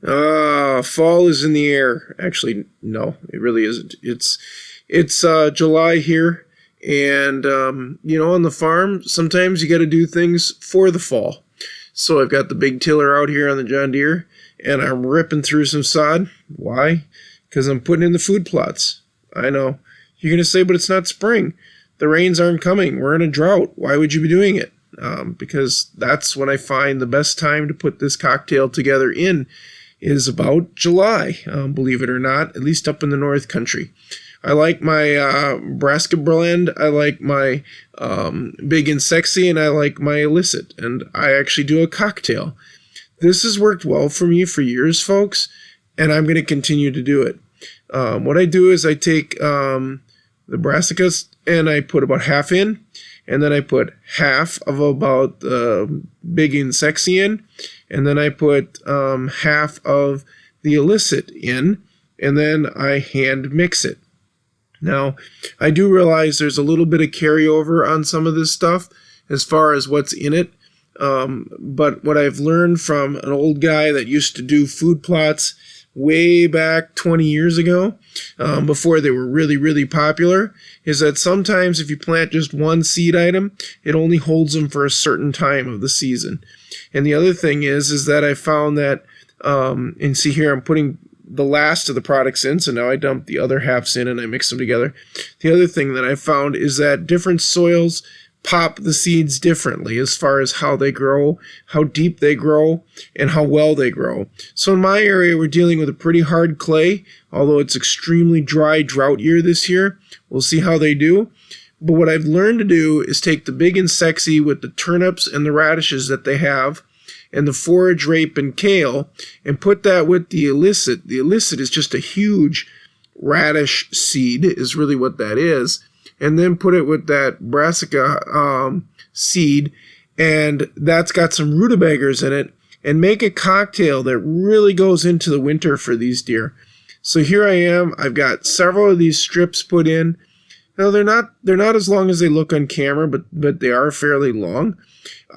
Fall is in the air. Actually, no, it really isn't. It's July here, and on the farm, sometimes you got to do things for the fall. So I've got the big tiller out here on the John Deere, and I'm ripping through some sod. Why? Because I'm putting in the food plots. I know. You're going to say, but it's not spring. The rains aren't coming. We're in a drought. Why would you be doing it? Because that's when I find the best time to put this cocktail together in is about July, believe it or not, at least up in the North Country. I like my Brassica blend, I like my Big and Sexy, and I like my Illicit, and I actually do a cocktail. This has worked well for me for years, folks, and I'm going to continue to do it. What I do is I take the Brassicas and I put about half in, and then I put half of about Big and Sexy in, and then I put half of the Illicit in, and then I hand mix it. Now, I do realize there's a little bit of carryover on some of this stuff as far as what's in it, but what I've learned from an old guy that used to do food plots way back 20 years ago, before they were really, really popular, is that sometimes if you plant just one seed item, it only holds them for a certain time of the season. And the other thing is that I found that, and see here, I'm putting the last of the products in, so now I dump the other halves in and I mix them together. The other thing that I found is that different soils pop the seeds differently as far as how they grow, how deep they grow, and how well they grow. So in my area, we're dealing with a pretty hard clay, although it's extremely dry drought year this year. We'll see how they do. But what I've learned to do is take the Big and Sexy with the turnips and the radishes that they have, and the forage rape and kale, and put that with the Illicit. The Illicit is just a huge radish seed, is really what that is. And then put it with that Brassica seed, and that's got some rutabagas in it, and make a cocktail that really goes into the winter for these deer. So here I am. I've got several of these strips put in. Now they're not as long as they look on camera, but they are fairly long.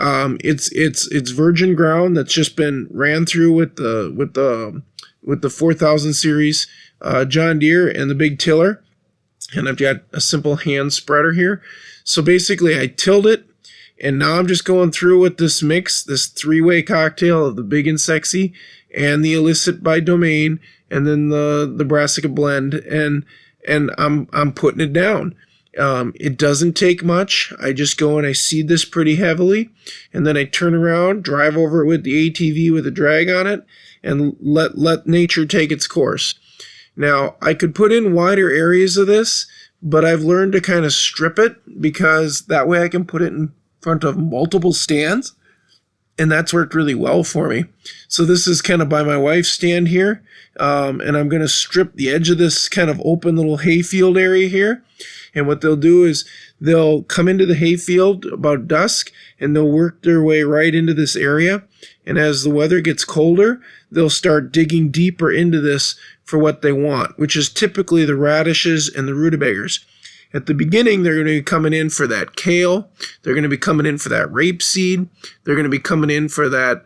It's virgin ground that's just been ran through with the 4000 series John Deere and the big tiller. And I've got a simple hand spreader here. So basically I tilled it, and now I'm just going through with this mix, this three-way cocktail of the Big and Sexy and the Illicit by Domain, and then the Brassica blend, and I'm putting it down. It doesn't take much. I just go and I seed this pretty heavily, and then I turn around, drive over it with the ATV with a drag on it, and let nature take its course. Now, I could put in wider areas of this, but I've learned to kind of strip it, because that way I can put it in front of multiple stands, and that's worked really well for me. So this is kind of by my wife's stand here, and I'm going to strip the edge of this kind of open little hayfield area here. And what they'll do is they'll come into the hayfield about dusk, and they'll work their way right into this area. And as the weather gets colder, they'll start digging deeper into this for what they want, which is typically the radishes and the rutabagas. At the beginning, they're going to be coming in for that kale. They're going to be coming in for that rapeseed. They're going to be coming in for that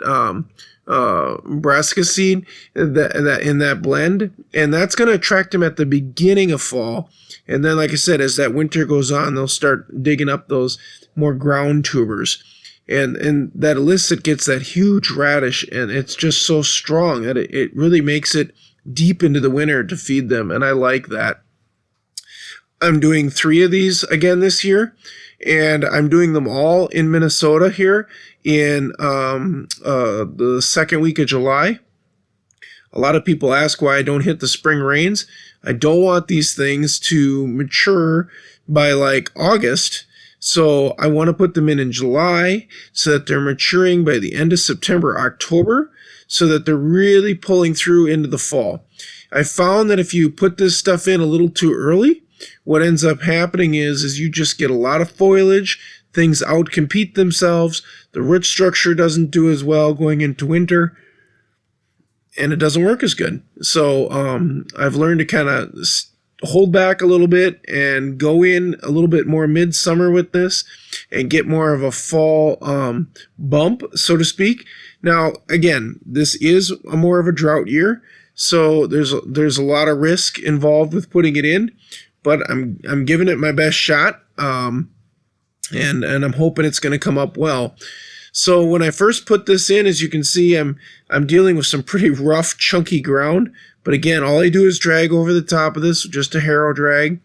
brassica seed in that blend. And that's going to attract them at the beginning of fall. And then, like I said, as that winter goes on, they'll start digging up those more ground tubers. And that Illicit gets that huge radish, and it's just so strong that it really makes it deep into the winter to feed them, and I like that. I'm doing 3 of these again this year, and I'm doing them all in Minnesota here in the second week of July. A lot of people ask why I don't hit the spring rains. I don't want these things to mature by like August, so I want to put them in July so that they're maturing by the end of September, October, so that they're really pulling through into the fall. I found that if you put this stuff in a little too early, what ends up happening is you just get a lot of foliage, things outcompete themselves, the root structure doesn't do as well going into winter, and it doesn't work as good. So I've learned to kind of hold back a little bit and go in a little bit more midsummer with this and get more of a fall bump, so to speak. Now, again, this is more of a drought year, so there's a lot of risk involved with putting it in, but I'm giving it my best shot, and I'm hoping it's going to come up well. So when I first put this in, as you can see, I'm dealing with some pretty rough, chunky ground. But again, all I do is drag over the top of this, just a harrow drag,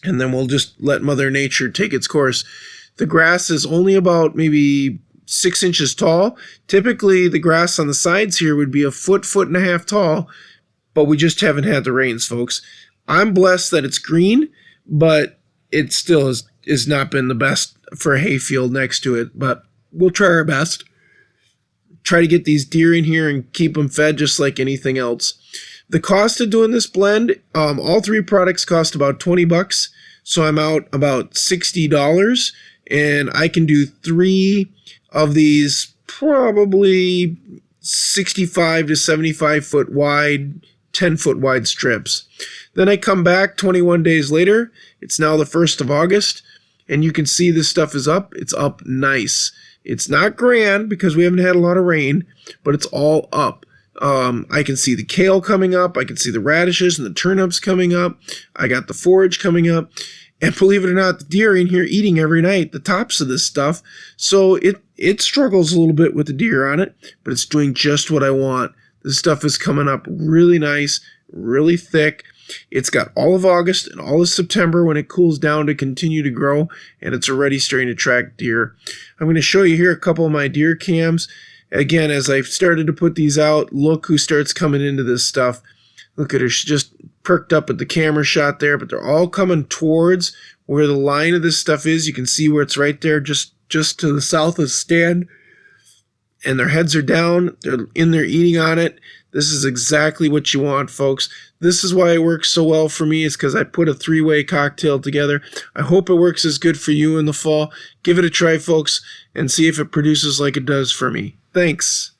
and then we'll just let Mother Nature take its course. The grass is only about maybe 6 inches tall. Typically, the grass on the sides here would be a foot and a half tall, but we just haven't had the rains, folks. I'm blessed that it's green, but it still has not been the best for a hayfield next to it, but we'll try our best. Try to get these deer in here and keep them fed just like anything else. The cost of doing this blend, all 3 products cost about $20, so I'm out about $60, and I can do 3 of these probably 65 to 75 foot wide, 10 foot wide strips. Then I come back 21 days later. It's now the 1st of August, and you can see this stuff is up. It's up nice. It's not grand because we haven't had a lot of rain, but it's all up. I can see the kale coming up. I can see the radishes and the turnips coming up. I got the forage coming up. And believe it or not, the deer in here eating every night the tops of this stuff. So it struggles a little bit with the deer on it, but it's doing just what I want. This stuff is coming up really nice, really thick. It's got all of August and all of September when it cools down to continue to grow, and it's already starting to attract deer. I'm going to show you here a couple of my deer cams. Again, as I've started to put these out, look who starts coming into this stuff. Look at her. She just perked up at the camera shot there, but they're all coming towards where the line of this stuff is. You can see where it's right there, just to the south of the stand. And their heads are down. They're in there eating on it. This is exactly what you want, folks. This is why it works so well for me, is because I put a 3-way cocktail together. I hope it works as good for you in the fall. Give it a try, folks, and see if it produces like it does for me. Thanks.